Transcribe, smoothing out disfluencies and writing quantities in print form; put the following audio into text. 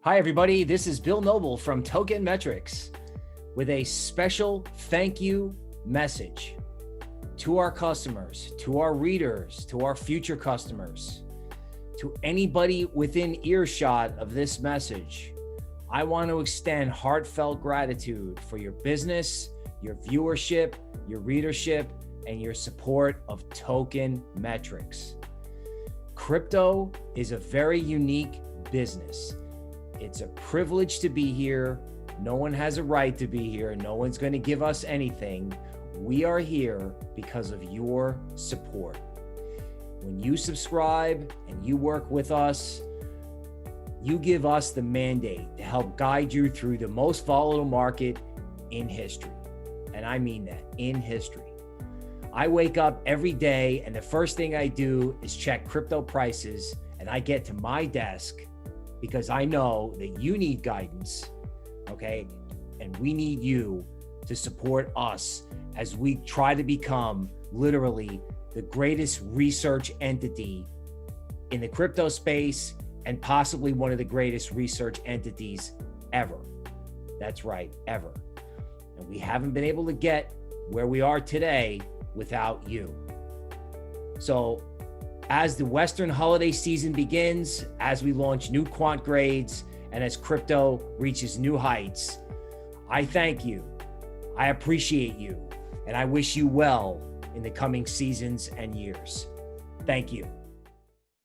Hi, everybody. This is Bill Noble from Token Metrics with a special thank you message to our customers, to our readers, to our future customers, to anybody within earshot of this message. I want to extend heartfelt gratitude for your business, your viewership, your readership, and your support of Token Metrics. Crypto is a very unique business. It's a privilege to be here. No one has a right to be here. No one's going to give us anything. We are here because of your support. When you subscribe and you work with us, you give us the mandate to help guide you through the most volatile market in history. And I mean that, in history. I wake up every day and the first thing I do is check crypto prices, and I get to my desk because I know that you need guidance, okay? And we need you to support us as we try to become literally the greatest research entity in the crypto space and possibly one of the greatest research entities ever. That's right, ever. And we haven't been able to get where we are today without you. So as the Western holiday season begins, as we launch new quant grades, and as crypto reaches new heights, I thank you, I appreciate you, and I wish you well in the coming seasons and years. Thank you.